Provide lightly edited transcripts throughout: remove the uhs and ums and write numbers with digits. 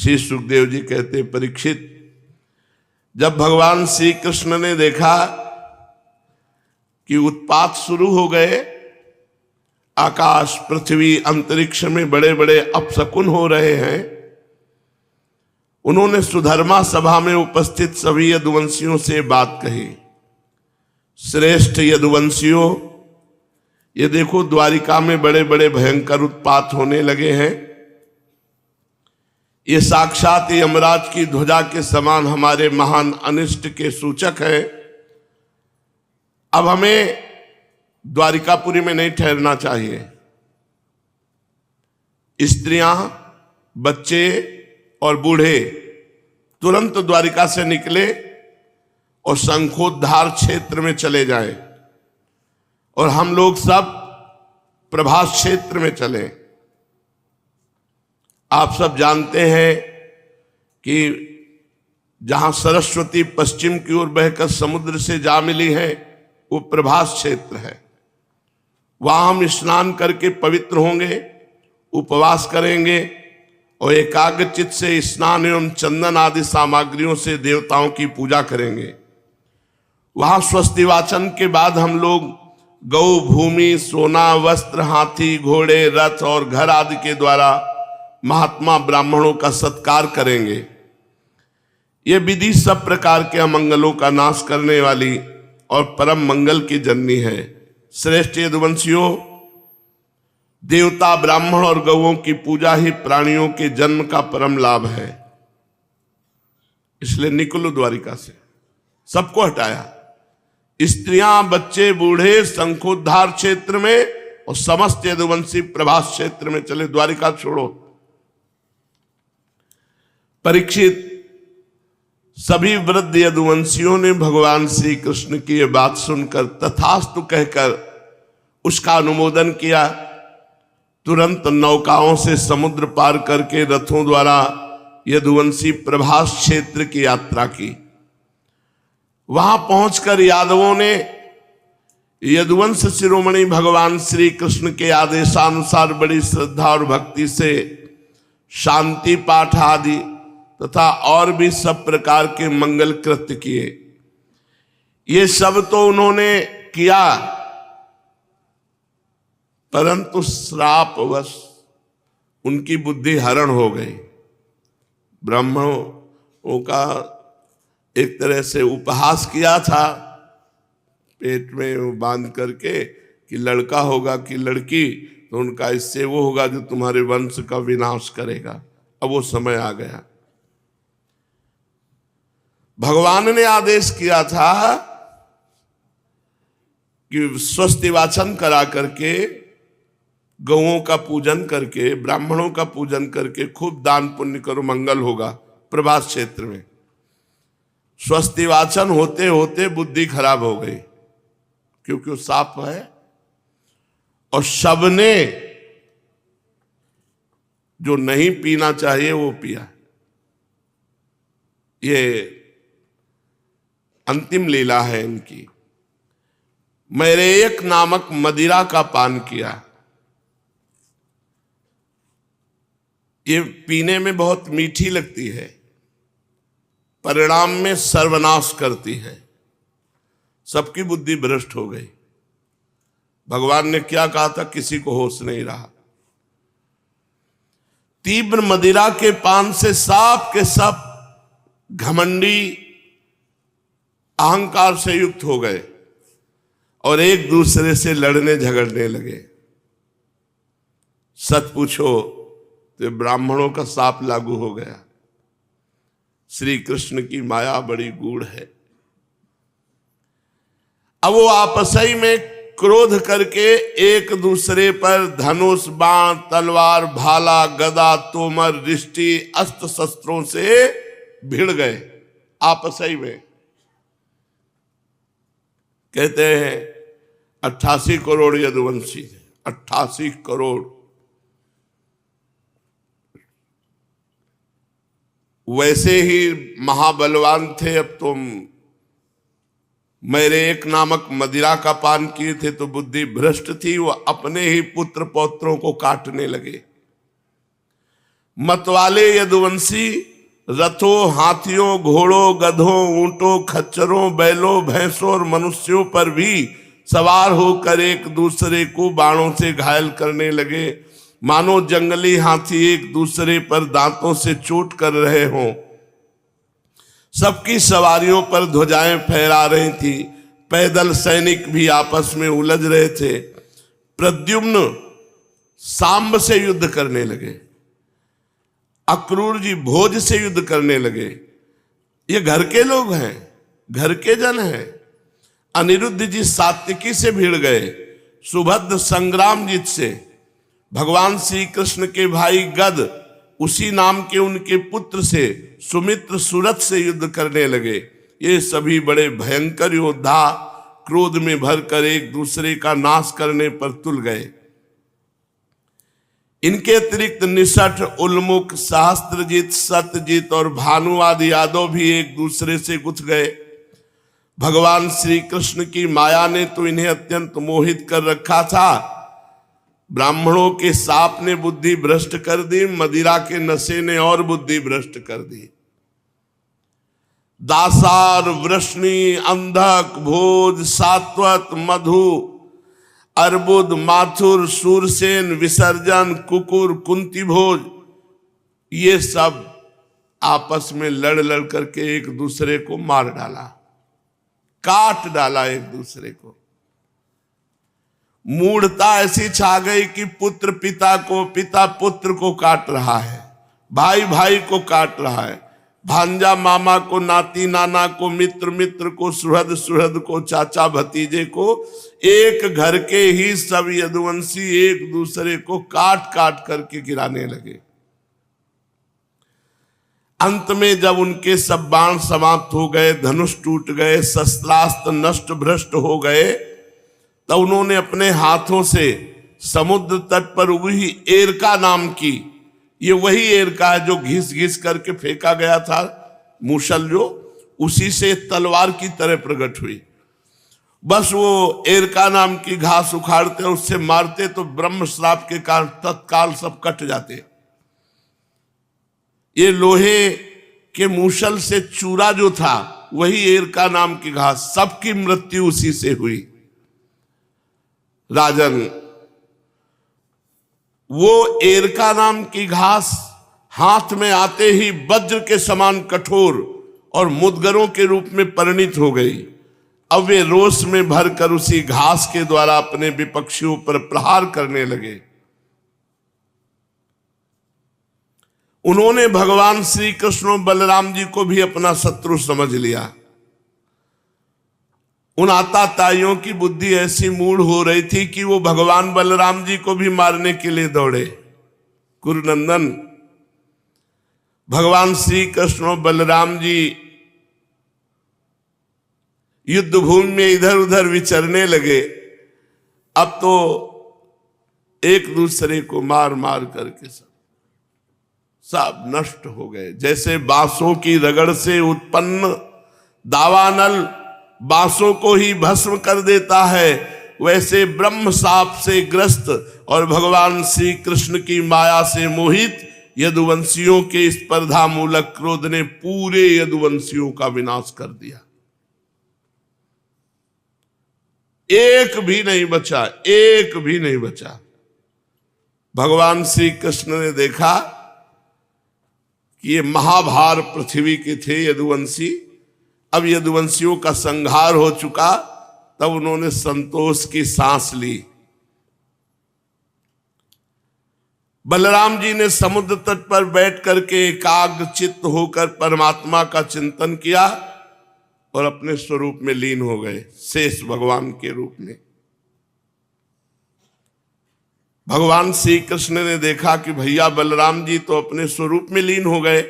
श्री सुखदेव जी कहते, परीक्षित, जब भगवान श्री कृष्ण ने देखा कि उत्पात शुरू हो गए, आकाश पृथ्वी अंतरिक्ष में बड़े बड़े अपशकुन हो रहे हैं, उन्होंने सुधर्मा सभा में उपस्थित सभी यदुवंशियों से बात कही। श्रेष्ठ यदुवंशियों, ये देखो द्वारिका में बड़े बड़े भयंकर उत्पात होने लगे हैं। ये साक्षात यमराज की ध्वजा के समान हमारे महान अनिष्ट के सूचक है। अब हमें द्वारिकापुरी में नहीं ठहरना चाहिए। स्त्रियां, बच्चे और बूढ़े तुरंत द्वारिका से निकले और शंखोद्धार क्षेत्र में चले जाएं, और हम लोग सब प्रभास क्षेत्र में चले। आप सब जानते हैं कि जहां सरस्वती पश्चिम की ओर बहकर समुद्र से जा मिली है, वो प्रभास क्षेत्र है। वहां हम स्नान करके पवित्र होंगे, उपवास करेंगे और एकाग्रचित्त से स्नान एवं चंदन आदि सामग्रियों से देवताओं की पूजा करेंगे। वहां स्वस्ति वाचन के बाद हम लोग गौ, भूमि, सोना, वस्त्र, हाथी, घोड़े, रथ और घर आदि के द्वारा महात्मा ब्राह्मणों का सत्कार करेंगे। ये विधि सब प्रकार के अमंगलों का नाश करने वाली और परम मंगल की जननी है। श्रेष्ठ यदुवंशियों, देवता, ब्राह्मण और गौओं की पूजा ही प्राणियों के जन्म का परम लाभ है। इसलिए निकलो द्वारिका से। सबको हटाया, स्त्रियां, बच्चे, बूढ़े शंखोद्धार क्षेत्र में और समस्त यदुवंशी प्रभास क्षेत्र में चले। द्वारिका छोड़ो। परीक्षित, सभी वृद्ध यदुवंशियों ने भगवान श्री कृष्ण की यह बात सुनकर तथास्तु कहकर उसका अनुमोदन किया। तुरंत नौकाओं से समुद्र पार करके रथों द्वारा यदुवंशी प्रभास क्षेत्र की यात्रा की। वहां पहुंचकर यादवों ने यदुवंश शिरोमणि भगवान श्री कृष्ण के आदेशानुसार बड़ी श्रद्धा और भक्ति से शांति पाठ आदि तथा और भी सब प्रकार के मंगल कृत्य किए। ये सब तो उन्होंने किया, परंतु श्रापवश उनकी बुद्धि हरण हो गई। ब्राह्मणों का एक तरह से उपहास किया था, पेट में बांध करके कि लड़का होगा कि लड़की, तो उनका इससे वो होगा जो तुम्हारे वंश का विनाश करेगा। अब वो समय आ गया। भगवान ने आदेश किया था कि स्वस्ति वाचन करा करके, गौओं का पूजन करके, ब्राह्मणों का पूजन करके खूब दान पुण्य करो, मंगल होगा। प्रभास क्षेत्र में स्वस्ति वाचन होते होते बुद्धि खराब हो गई, क्योंकि वो साप है और सबने जो नहीं पीना चाहिए वो पिया। ये अंतिम लीला है इनकी। मैरेयक नामक मदिरा का पान किया। ये पीने में बहुत मीठी लगती है, परिणाम में सर्वनाश करती है। सबकी बुद्धि भ्रष्ट हो गई। भगवान ने क्या कहा था, किसी को होश नहीं रहा। तीव्र मदिरा के पान से सब के सब घमंडी अहंकार से युक्त हो गए और एक दूसरे से लड़ने झगड़ने लगे। सच पूछो तो ब्राह्मणों का शाप लागू हो गया। श्री कृष्ण की माया बड़ी गूढ़ है। अब वो आपस ही में क्रोध करके एक दूसरे पर धनुष, बाण, तलवार, भाला, गदा, तोमर, रिष्टि, अस्त्र शस्त्रों से भिड़ गए आपस ही में। कहते हैं 88 करोड़ यदुवंशी थे, 88 करोड़। वैसे ही महाबलवान थे। अब तुम मेरे एक नामक मदिरा का पान किए थे तो बुद्धि भ्रष्ट थी, वो अपने ही पुत्र पौत्रों को काटने लगे। मतवाले यदुवंशी रथों, हाथियों, घोड़ों, गधों, ऊंटों, खच्चरों, बैलों, भैंसों और मनुष्यों पर भी सवार होकर एक दूसरे को बाणों से घायल करने लगे, मानो जंगली हाथी एक दूसरे पर दांतों से चोट कर रहे हों। सबकी सवारियों पर ध्वजाएं फहरा रही थी। पैदल सैनिक भी आपस में उलझ रहे थे। प्रद्युम्न सांब से युद्ध करने लगे, अक्रूर जी भोज से युद्ध करने लगे। ये घर के लोग हैं, घर के जन हैं। अनिरुद्ध जी सात्विकी से भिड़ गए, सुभद्र संग्रामजीत से, भगवान श्री कृष्ण के भाई गद उसी नाम के उनके पुत्र से, सुमित्र सुरथ से युद्ध करने लगे। ये सभी बड़े भयंकर योद्धा क्रोध में भरकर एक दूसरे का नाश करने पर तुल गए। इनके अतिरिक्त निषठ, उल्मुख, सहस्त्रजीत, सत्यजीत और भानुवादी यादव भी एक दूसरे से गुथ गए। भगवान श्री कृष्ण की माया ने तो इन्हें अत्यंत मोहित कर रखा था। ब्राह्मणों के साप ने बुद्धि भ्रष्ट कर दी, मदिरा के नशे ने और बुद्धि भ्रष्ट कर दी। दासार, वृष्णि, अंधक, भोज, सात्वत, मधु, अर्बुद, माथुर, सूरसेन, विसर्जन, कुकुर, कुंती भोज, ये सब आपस में लड़ लड़ करके एक दूसरे को मार डाला, काट डाला एक दूसरे को। मूढ़ता ऐसी छा गई कि पुत्र पिता को, पिता पुत्र को काट रहा है, भाई भाई को काट रहा है, भांजा मामा को, नाती नाना को, मित्र मित्र को, सुहृद सुहृद को, चाचा भतीजे को, एक घर के ही सब यदुवंशी एक दूसरे को काट काट करके गिराने लगे। अंत में जब उनके सब बाण समाप्त हो गए, धनुष टूट गए, शस्त्रास्त्र नष्ट भ्रष्ट हो गए, तब उन्होंने अपने हाथों से समुद्र तट पर उगी एरका नाम की, ये वही एरका है जो घिस घिस करके फेंका गया था मूसल, जो उसी से तलवार की तरह प्रकट हुई। बस वो एरका नाम की घास उखाड़ते, उससे मारते तो ब्रह्म श्राप के कारण तत्काल सब कट जाते। ये लोहे के मूसल से चूरा जो था वही एरका नाम की घास, सबकी मृत्यु उसी से हुई। राजन, वो एरका नाम की घास हाथ में आते ही वज्र के समान कठोर और मुदगरों के रूप में परिणित हो गई। अब वे रोष में भरकर उसी घास के द्वारा अपने विपक्षियों पर प्रहार करने लगे। उन्होंने भगवान श्री कृष्ण और बलराम जी को भी अपना शत्रु समझ लिया। उन आताताइयों की बुद्धि ऐसी मूढ़ हो रही थी कि वो भगवान बलराम जी को भी मारने के लिए दौड़े। कुरुनंदन, भगवान श्री कृष्ण और बलराम जी युद्ध भूमि में इधर उधर विचरने लगे। अब तो एक दूसरे को मार मार करके सब नष्ट हो गए। जैसे बांसों की रगड़ से उत्पन्न दावानल बांसों को ही भस्म कर देता है, वैसे ब्रह्म साप से ग्रस्त और भगवान श्री कृष्ण की माया से मोहित यदुवंशियों के स्पर्धा मूलक क्रोध ने पूरे यदुवंशियों का विनाश कर दिया। एक भी नहीं बचा, एक भी नहीं बचा। भगवान श्री कृष्ण ने देखा कि ये महाभार पृथ्वी के थे यदुवंशी, अब यदुवंशियों का संहार हो चुका, तब उन्होंने संतोष की सांस ली। बलराम जी ने समुद्र तट पर बैठ करके एकाग्र चित्त होकर परमात्मा का चिंतन किया और अपने स्वरूप में लीन हो गए, शेष भगवान के रूप में। भगवान श्री कृष्ण ने देखा कि भैया बलराम जी तो अपने स्वरूप में लीन हो गए,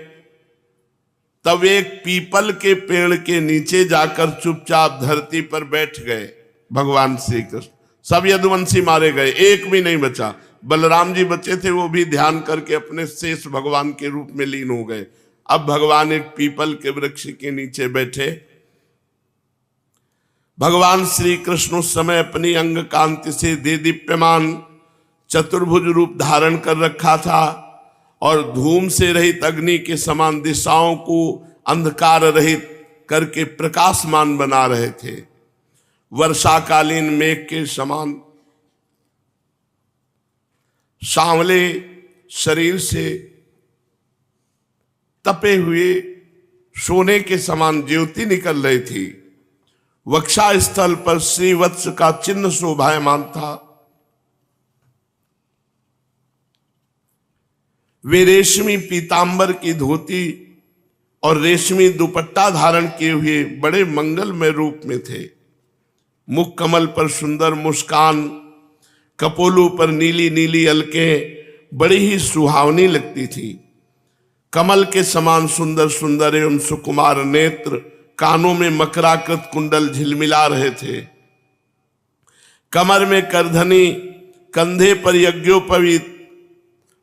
तब एक पीपल के पेड़ के नीचे जाकर चुपचाप धरती पर बैठ गए भगवान श्री कृष्ण। सब यदुवंशी मारे गए, एक भी नहीं बचा। बलराम जी बचे थे, वो भी ध्यान करके अपने शेष भगवान के रूप में लीन हो गए। अब भगवान एक पीपल के वृक्ष के नीचे बैठे। भगवान श्री कृष्ण उस समय अपनी अंग कांति से देदीप्यमान चतुर्भुज रूप धारण कर रखा था और धूम से रहित अग्नि के समान दिशाओं को अंधकार रहित करके प्रकाशमान बना रहे थे। वर्षाकालीन मेघ के समान सांवले शरीर से तपे हुए सोने के समान ज्योति निकल रही थी। वक्षा स्थल पर श्रीवत्स का चिन्ह शोभायमान था। वे रेशमी पीतांबर की धोती और रेशमी दुपट्टा धारण किए हुए बड़े मंगलमय रूप में थे। मुख कमल पर सुंदर मुस्कान, कपोलों पर नीली नीली अलकें बड़ी ही सुहावनी लगती थी। कमल के समान सुंदर सुंदर एवं सुकुमार नेत्र, कानों में मकराकृत कुंडल झिलमिला रहे थे। कमर में करधनी, कंधे पर यज्ञोपवीत,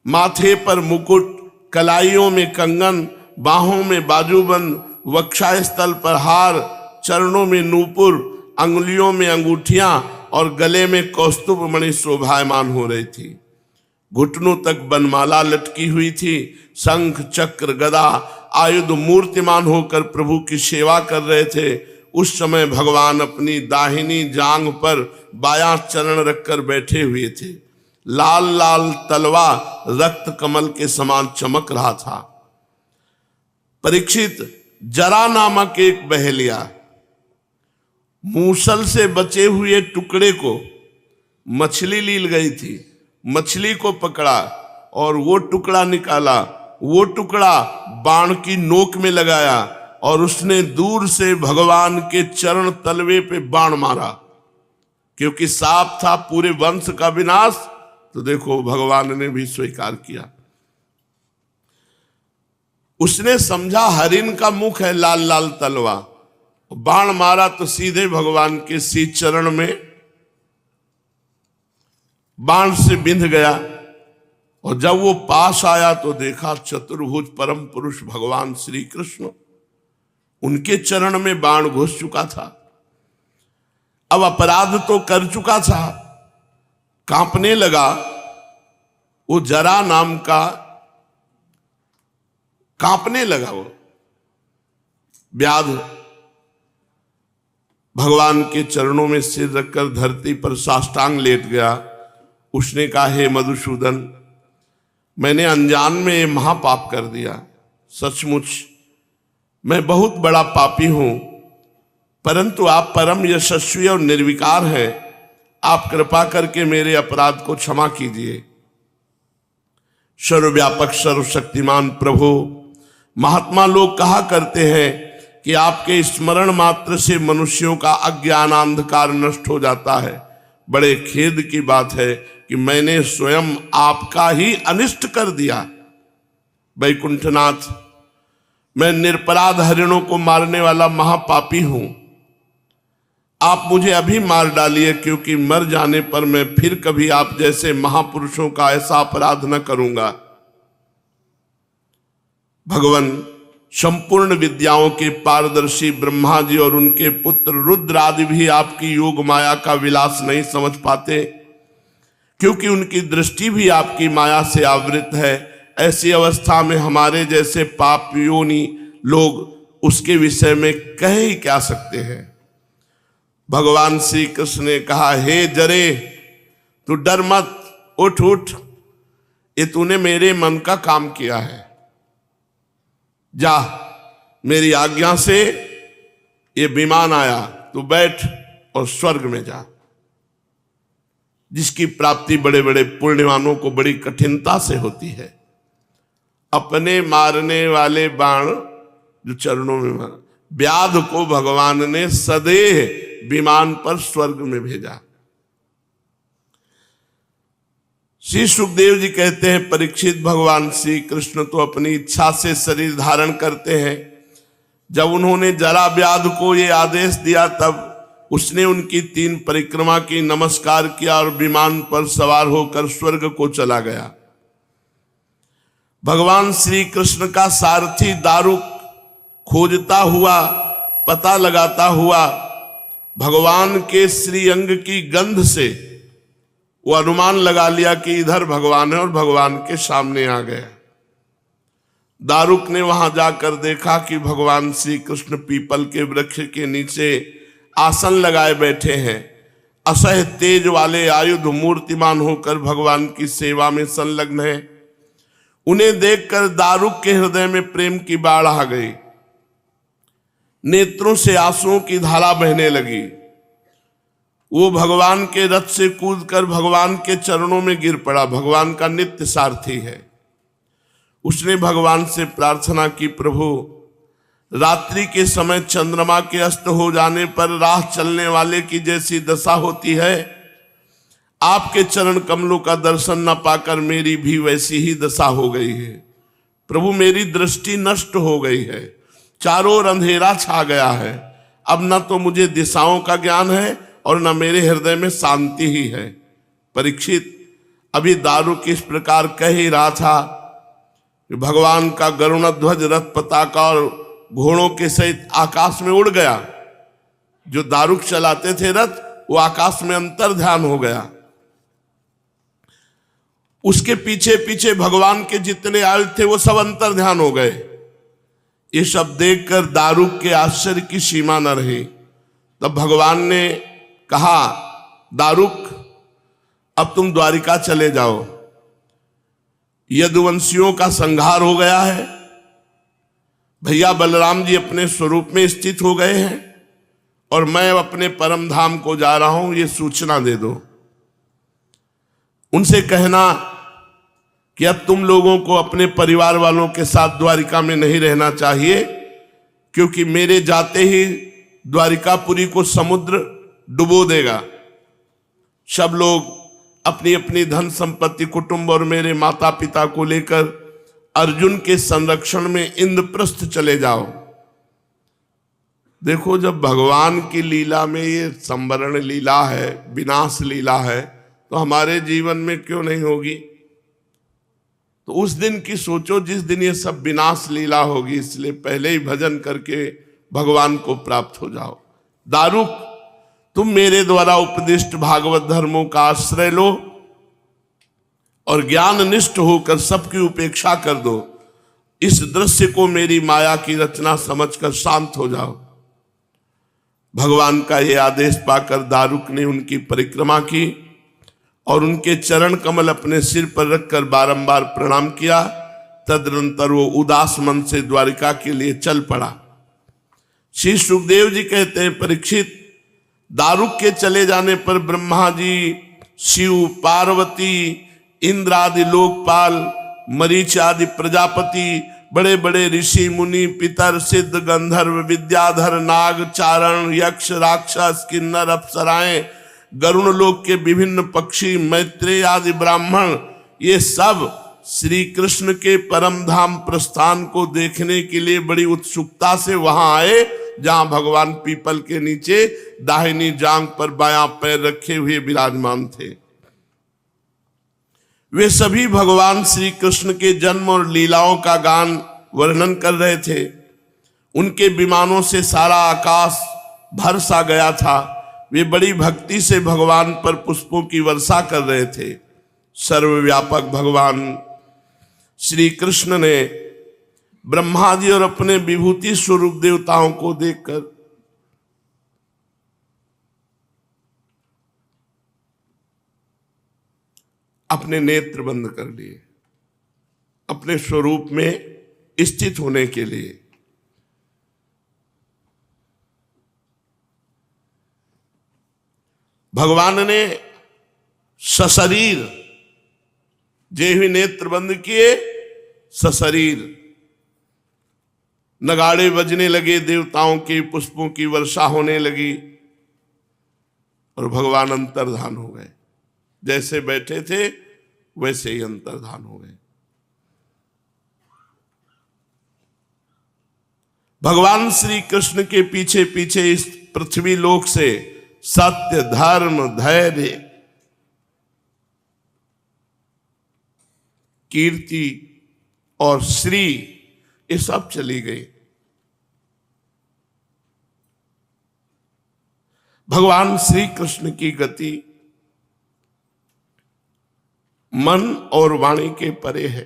माथे पर मुकुट, कलाइयों में कंगन, बाहों में बाजूबंद, वक्षस्थल पर हार, चरणों में नूपुर, अंगुलियों में अंगूठियां और गले में कौस्तुभ मणि शोभायमान हो रही थी। घुटनों तक बनमाला लटकी हुई थी। शंख चक्र गदा आयुध मूर्तिमान होकर प्रभु की सेवा कर रहे थे। उस समय भगवान अपनी दाहिनी जांघ पर बायां चरण रखकर बैठे हुए थे। लाल लाल तलवा रक्त कमल के समान चमक रहा था। परीक्षित, जरा नामक एक बहेलिया मूसल से बचे हुए टुकड़े को मछली लील गई थी। मछली को पकड़ा और वो टुकड़ा निकाला। वो टुकड़ा बाण की नोक में लगाया और उसने दूर से भगवान के चरण तलवे पे बाण मारा। क्योंकि साफ था पूरे वंश का विनाश, तो देखो भगवान ने भी स्वीकार किया। उसने समझा हरिण का मुख है, लाल लाल तलवा, बाण मारा तो सीधे भगवान के शीश चरण में बाण से बिंध गया। और जब वो पास आया तो देखा चतुर्भुज परम पुरुष भगवान श्री कृष्ण, उनके चरण में बाण घुस चुका था। अब अपराध तो कर चुका था, कांपने लगा। वो जरा नाम का कांपने लगा। वो व्याध भगवान के चरणों में सिर रखकर धरती पर साष्टांग लेट गया। उसने कहा, हे मधुसूदन, मैंने अनजान में ये महापाप कर दिया। सचमुच मैं बहुत बड़ा पापी हूं, परंतु आप परम यशस्वी और निर्विकार हैं। आप कृपा करके मेरे अपराध को क्षमा कीजिए। सर्वव्यापक सर्वशक्तिमान प्रभु, महात्मा लोग कहा करते हैं कि आपके स्मरण मात्र से मनुष्यों का अज्ञान अंधकार नष्ट हो जाता है। बड़े खेद की बात है कि मैंने स्वयं आपका ही अनिष्ट कर दिया। वैकुंठनाथ, मैं निरपराध हरिणों को मारने वाला महापापी हूं। आप मुझे अभी मार डालिए, क्योंकि मर जाने पर मैं फिर कभी आप जैसे महापुरुषों का ऐसा अपराध न करूंगा। भगवान, संपूर्ण विद्याओं के पारदर्शी ब्रह्मा जी और उनके पुत्र रुद्र आदि भी आपकी योग माया का विलास नहीं समझ पाते, क्योंकि उनकी दृष्टि भी आपकी माया से आवृत है। ऐसी अवस्था में हमारे जैसे पापियोनी लोग उसके विषय में कह ही क्या सकते हैं। भगवान श्री कृष्ण ने कहा, हे जरे, तू डर मत, उठ उठ, ये तूने मेरे मन का काम किया है। जा, मेरी आज्ञा से ये विमान आया, तू बैठ और स्वर्ग में जा। जिसकी प्राप्ति बड़े बड़े पुण्यवानों को बड़ी कठिनता से होती है। अपने मारने वाले बाण जो चरणों में मारा, व्याध को भगवान ने सदेह विमान पर स्वर्ग में भेजा। श्री सुखदेव जी कहते हैं, परीक्षित, भगवान श्री कृष्ण तो अपनी इच्छा से शरीर धारण करते हैं। जब उन्होंने जरा व्याध को ये आदेश दिया, तब उसने उनकी 3 परिक्रमा की, नमस्कार किया और विमान पर सवार होकर स्वर्ग को चला गया। भगवान श्री कृष्ण का सारथी दारुक खोजता हुआ, पता लगाता हुआ भगवान के श्रीअंग की गंध से वो अनुमान लगा लिया कि इधर भगवान है और भगवान के सामने आ गया। दारुक ने वहां जाकर देखा कि भगवान श्री कृष्ण पीपल के वृक्ष के नीचे आसन लगाए बैठे हैं, असह्य तेज वाले आयुध मूर्तिमान होकर भगवान की सेवा में संलग्न है। उन्हें देखकर दारुक के हृदय में प्रेम की बाढ़ आ गई, नेत्रों से आंसुओं की धारा बहने लगी। वो भगवान के रथ से कूदकर भगवान के चरणों में गिर पड़ा। भगवान का नित्य सारथी है। उसने भगवान से प्रार्थना की, प्रभु रात्रि के समय चंद्रमा के अस्त हो जाने पर राह चलने वाले की जैसी दशा होती है, आपके चरण कमलों का दर्शन न पाकर मेरी भी वैसी ही दशा हो गई है। प्रभु मेरी दृष्टि नष्ट हो गई है, चारों ओर अंधेरा छा गया है। अब न तो मुझे दिशाओं का ज्ञान है और न मेरे हृदय में शांति ही है। परीक्षित, अभी दारुक इस प्रकार कह ही रहा था कि भगवान का गरुण ध्वज रथ पताका और घोड़ों के सहित आकाश में उड़ गया। जो दारुक चलाते थे रथ, वो आकाश में अंतर ध्यान हो गया। उसके पीछे पीछे भगवान के जितने आयुध थे वो सब अंतर ध्यान हो गए। ये सब देखकर दारुक के आश्चर्य की सीमा न रही। तब भगवान ने कहा, दारुक अब तुम द्वारिका चले जाओ, यदुवंशियों का संहार हो गया है, भैया बलराम जी अपने स्वरूप में स्थित हो गए हैं और मैं अपने परम धाम को जा रहा हूं, ये सूचना दे दो। उनसे कहना कि अब तुम लोगों को अपने परिवार वालों के साथ द्वारिका में नहीं रहना चाहिए, क्योंकि मेरे जाते ही द्वारिकापुरी को समुद्र डुबो देगा। सब लोग अपनी अपनी धन संपत्ति, कुटुंब और मेरे माता पिता को लेकर अर्जुन के संरक्षण में इंद्रप्रस्थ चले जाओ। देखो, जब भगवान की लीला में ये संवरण लीला है, विनाश लीला है, तो हमारे जीवन में क्यों नहीं होगी? तो उस दिन की सोचो जिस दिन ये सब विनाश लीला होगी। इसलिए पहले ही भजन करके भगवान को प्राप्त हो जाओ। दारुक, तुम मेरे द्वारा उपदिष्ट भागवत धर्मों का आश्रय लो और ज्ञान निष्ठ होकर सबकी उपेक्षा कर दो। इस दृश्य को मेरी माया की रचना समझकर शांत हो जाओ। भगवान का यह आदेश पाकर दारुक ने उनकी परिक्रमा की और उनके चरण कमल अपने सिर पर रखकर बारंबार प्रणाम किया। तदनंतर वो उदास मन से द्वारिका के लिए चल पड़ा। श्री सुखदेव जी कहते हैं, परीक्षित, दारुक के चले जाने पर ब्रह्मा जी, शिव, पार्वती, इंद्र आदि लोकपाल, मरीच आदि प्रजापति, बड़े बड़े ऋषि मुनि, पितर, सिद्ध, गंधर्व, विद्याधर, नाग, चारण, यक्ष, राक्षस, किन्नर, अप्सराएं, गरुण लोक के विभिन्न पक्षी, मैत्रेय आदि ब्राह्मण, ये सब श्री कृष्ण के परम धाम प्रस्थान को देखने के लिए बड़ी उत्सुकता से वहां आए, जहां भगवान पीपल के नीचे दाहिनी जांघ पर बायां पैर रखे हुए विराजमान थे। वे सभी भगवान श्री कृष्ण के जन्म और लीलाओं का गान वर्णन कर रहे थे। उनके विमानों से सारा आकाश भर सा गया था। वे बड़ी भक्ति से भगवान पर पुष्पों की वर्षा कर रहे थे। सर्वव्यापक भगवान श्री कृष्ण ने ब्रह्मा जी और अपने विभूति स्वरूप देवताओं को देखकर अपने नेत्र बंद कर लिए, अपने स्वरूप में स्थित होने के लिए। भगवान ने सशरीर जे हुए नेत्र बंद किए, सशरीर नगाड़े बजने लगे, देवताओं के पुष्पों की वर्षा होने लगी और भगवान अंतर्धान हो गए। जैसे बैठे थे वैसे ही अंतर्धान हो गए। भगवान श्री कृष्ण के पीछे पीछे इस पृथ्वी लोक से सत्य, धर्म, धैर्य, कीर्ति और श्री, ये सब चली गई। भगवान श्री कृष्ण की गति मन और वाणी के परे है।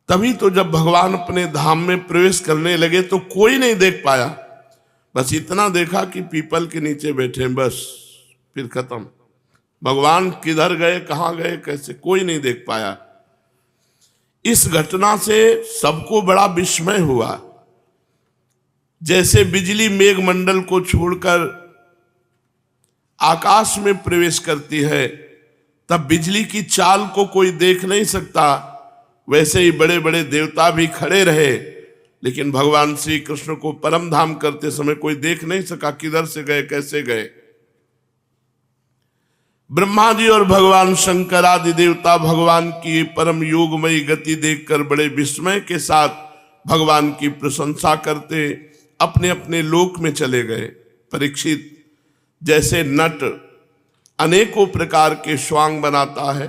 तभी तो जब भगवान अपने धाम में प्रवेश करने लगे तो कोई नहीं देख पाया, बस इतना देखा कि पीपल के नीचे बैठे हैं, बस फिर खत्म। भगवान किधर गए, कहां गए, कैसे, कोई नहीं देख पाया। इस घटना से सबको बड़ा विस्मय हुआ। जैसे बिजली मेघमंडल को छोड़कर आकाश में प्रवेश करती है, तब बिजली की चाल को कोई देख नहीं सकता, वैसे ही बड़े बड़े देवता भी खड़े रहे, लेकिन भगवान श्री कृष्ण को परम धाम करते समय कोई देख नहीं सका किधर से गए, कैसे गए। ब्रह्मा जी और भगवान शंकर आदि देवता भगवान की परम योगमयी गति देखकर बड़े विस्मय के साथ भगवान की प्रशंसा करते अपने अपने लोक में चले गए। परीक्षित, जैसे नट अनेकों प्रकार के स्वांग बनाता है,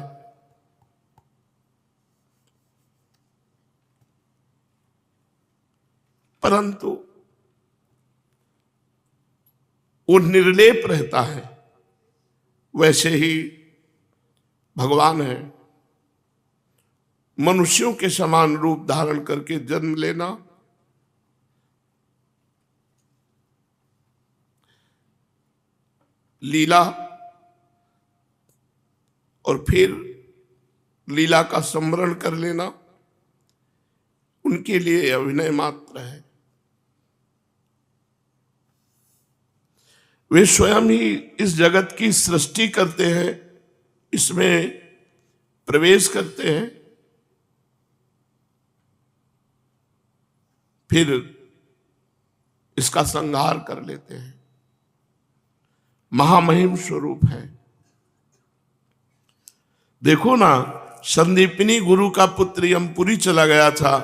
परंतु वो निर्लेप रहता है, वैसे ही भगवान है। मनुष्यों के समान रूप धारण करके जन्म लेना, लीला और फिर लीला का स्मरण कर लेना उनके लिए अभिनय मात्र है। वे स्वयं ही इस जगत की सृष्टि करते हैं, इसमें प्रवेश करते हैं, फिर इसका संहार कर लेते हैं। महामहिम स्वरूप है। देखो ना, संदीपिनी गुरु का पुत्र यमपुरी चला गया था,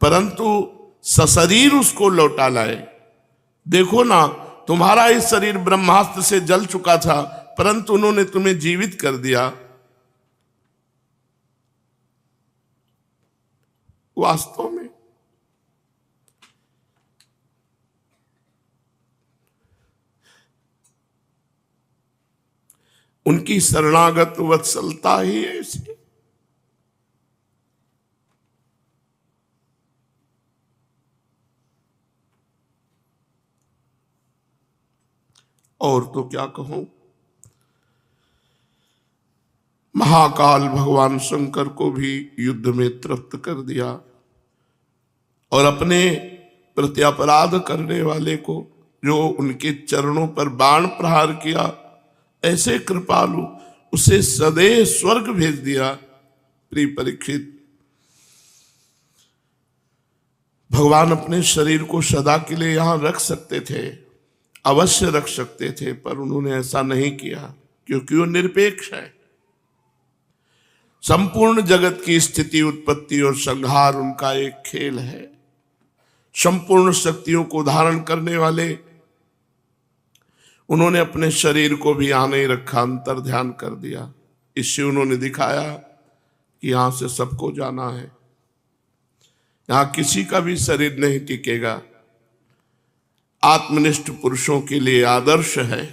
परंतु सशरीर उसको लौटा लाए। देखो ना, तुम्हारा ही शरीर ब्रह्मास्त्र से जल चुका था, परंतु उन्होंने तुम्हें जीवित कर दिया। वास्तव में उनकी शरणागत वत्सलता ही ऐसी। और तो क्या कहूं, महाकाल भगवान शंकर को भी युद्ध में तृप्त कर दिया और अपने प्रत्यपराध करने वाले को, जो उनके चरणों पर बाण प्रहार किया, ऐसे कृपालु उसे सदैव स्वर्ग भेज दिया। प्रिय परीक्षित, भगवान अपने शरीर को सदा के लिए यहां रख सकते थे, अवश्य रख सकते थे, पर उन्होंने ऐसा नहीं किया, क्योंकि वो निरपेक्ष है। संपूर्ण जगत की स्थिति, उत्पत्ति और संहार उनका एक खेल है। संपूर्ण शक्तियों को धारण करने वाले उन्होंने अपने शरीर को भी यहां नहीं रखा, अंतर ध्यान कर दिया। इससे उन्होंने दिखाया कि यहां से सबको जाना है, यहां किसी का भी शरीर नहीं टिकेगा। आत्मनिष्ठ पुरुषों के लिए आदर्श है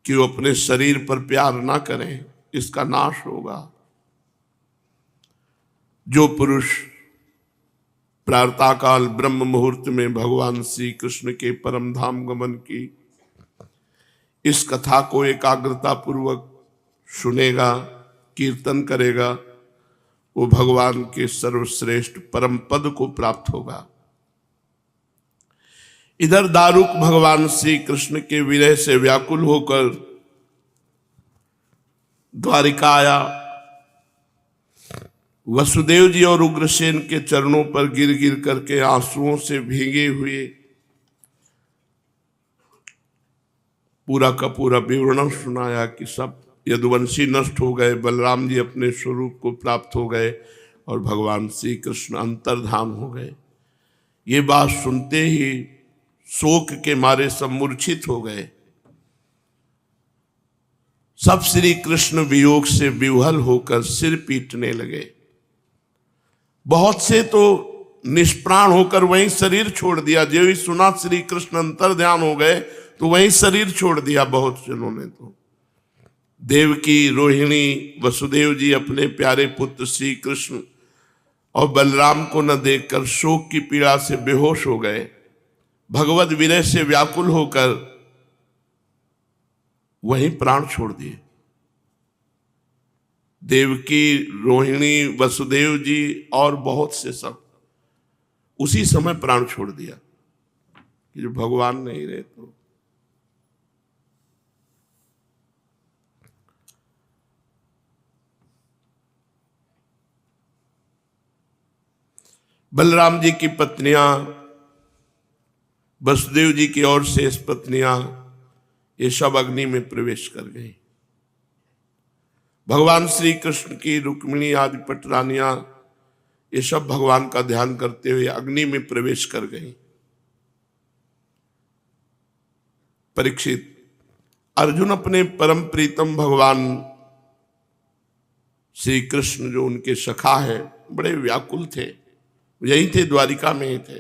कि वो अपने शरीर पर प्यार ना करें, इसका नाश होगा। जो पुरुष प्रातःकाल ब्रह्म मुहूर्त में भगवान श्री कृष्ण के परम धाम गमन की इस कथा को एकाग्रता पूर्वक सुनेगा, कीर्तन करेगा, वो भगवान के सर्वश्रेष्ठ परम पद को प्राप्त होगा। इधर दारुक भगवान श्री कृष्ण के विरह से व्याकुल होकर द्वारिका आया। वसुदेव जी और उग्रसेन के चरणों पर गिर गिर करके आंसुओं से भीगे हुए पूरा का पूरा विवरण सुनाया कि सब यदुवंशी नष्ट हो गए, बलराम जी अपने स्वरूप को प्राप्त हो गए और भगवान श्री कृष्ण अंतर्धान हो गए। ये बात सुनते ही शोक के मारे सब मूर्छित हो गए। सब श्री कृष्ण वियोग से विह्वल होकर सिर पीटने लगे। बहुत से तो निष्प्राण होकर वहीं शरीर छोड़ दिया। जो ही सुना श्री कृष्ण अंतर्ध्यान हो गए तो वहीं शरीर छोड़ दिया। बहुत जनों ने तो देवकी, रोहिणी, वसुदेव जी अपने प्यारे पुत्र श्री कृष्ण और बलराम को न देखकर शोक की पीड़ा से बेहोश हो गए। भगवत विरह से व्याकुल होकर वहीं प्राण छोड़ दिए। देवकी, रोहिणी, वसुदेव जी और बहुत से सब उसी समय प्राण छोड़ दिया कि जो भगवान नहीं रहे तो। बलराम जी की पत्नियां, वसुदेव जी की और शेष पत्नियां, ये सब अग्नि में प्रवेश कर गई। भगवान श्री कृष्ण की रुक्मिणी आदि पटरानियां, ये सब भगवान का ध्यान करते हुए अग्नि में प्रवेश कर गई। परीक्षित, अर्जुन अपने परम प्रीतम भगवान श्री कृष्ण जो उनके सखा है, बड़े व्याकुल थे। यही थे, द्वारिका में ही थे,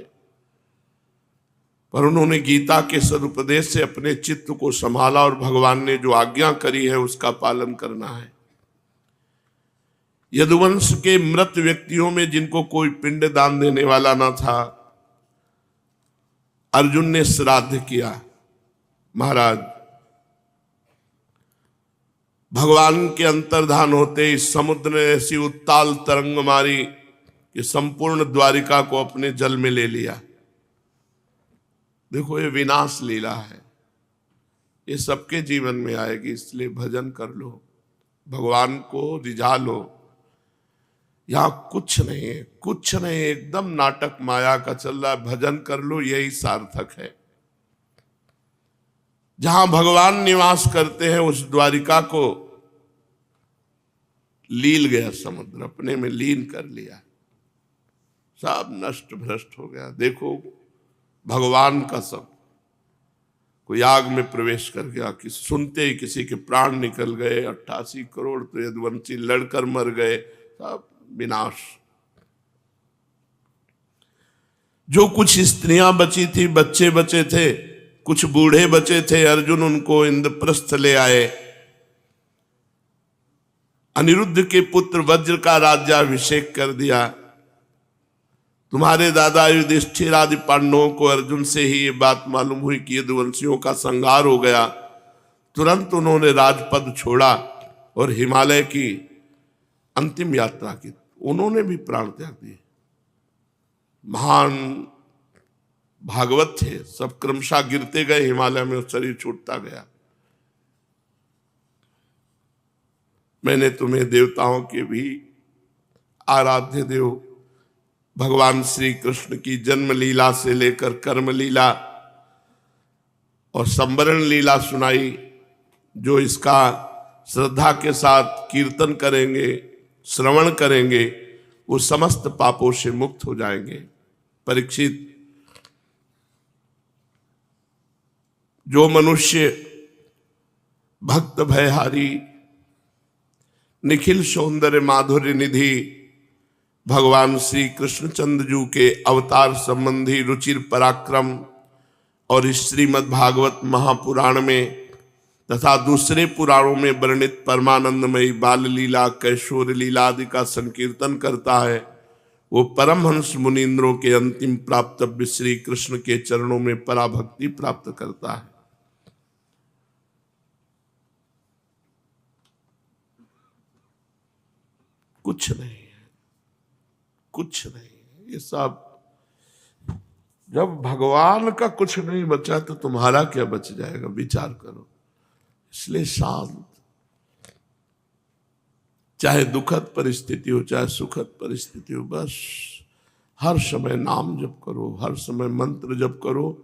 पर उन्होंने गीता के सदुपदेश से अपने चित्त को संभाला और भगवान ने जो आज्ञा करी है उसका पालन करना है। यदुवंश के मृत व्यक्तियों में जिनको कोई पिंड दान देने वाला ना था, अर्जुन ने श्राद्ध किया। महाराज, भगवान के अंतर्धान होते इस समुद्र ने ऐसी उत्ताल तरंग मारी कि संपूर्ण द्वारिका को अपने जल में ले लिया। देखो, ये विनाश लीला है, ये सबके जीवन में आएगी। इसलिए भजन कर लो, भगवान को रिझा लो। यहां कुछ नहीं है, कुछ नहीं, एकदम नाटक माया का चल रहा है। भजन कर लो, यही सार्थक है। जहां भगवान निवास करते हैं उस द्वारिका को लील गया समुद्र, अपने में लीन कर लिया, सब नष्ट भ्रष्ट हो गया। देखो, भगवान का सब कोई आग में प्रवेश कर गया कि सुनते ही किसी के प्राण निकल गए। 88 करोड़ तो यदुवंशी लड़कर मर गए, सब विनाश। जो कुछ स्त्रियां बची थी, बच्चे बचे थे, कुछ बूढ़े बचे थे, अर्जुन उनको इंद्रप्रस्थ ले आए। अनिरुद्ध के पुत्र वज्र का राज्याभिषेक कर दिया। तुम्हारे दादा युधिष्ठिर आदि पांडवों को अर्जुन से ही ये बात मालूम हुई कि यदुवंशियों का संहार हो गया। तुरंत उन्होंने राजपद छोड़ा और हिमालय की अंतिम यात्रा की। उन्होंने भी प्राण त्याग दिए। महान भागवत थे, सब क्रमशः गिरते गए हिमालय में, शरीर छूटता गया। मैंने तुम्हें देवताओं के भी आराध्य देव भगवान श्री कृष्ण की जन्म लीला से लेकर कर्म लीला और संवरण लीला सुनाई। जो इसका श्रद्धा के साथ कीर्तन करेंगे, श्रवण करेंगे, वो समस्त पापों से मुक्त हो जाएंगे। परीक्षित, जो मनुष्य भक्त भयहारी, निखिल सौंदर्य माधुर्य निधि भगवान श्री कृष्णचंद्र जी के अवतार संबंधी रुचिर पराक्रम और इस श्रीमद् भागवत महापुराण में तथा दूसरे पुराणों में वर्णित परमानंदमयी बाल लीला, कैशोर लीला आदि का संकीर्तन करता है, वो परमहंस मुनींद्रों के अंतिम प्राप्तव्य श्री कृष्ण के चरणों में पराभक्ति प्राप्त करता है। कुछ नहीं है, कुछ नहीं है। ये सब जब भगवान का कुछ नहीं बचा तो तुम्हारा क्या बच जाएगा, विचार करो। इसलिए शांत, चाहे दुखद परिस्थिति हो चाहे सुखद परिस्थिति हो, बस हर समय नाम जप करो, हर समय मंत्र जप करो।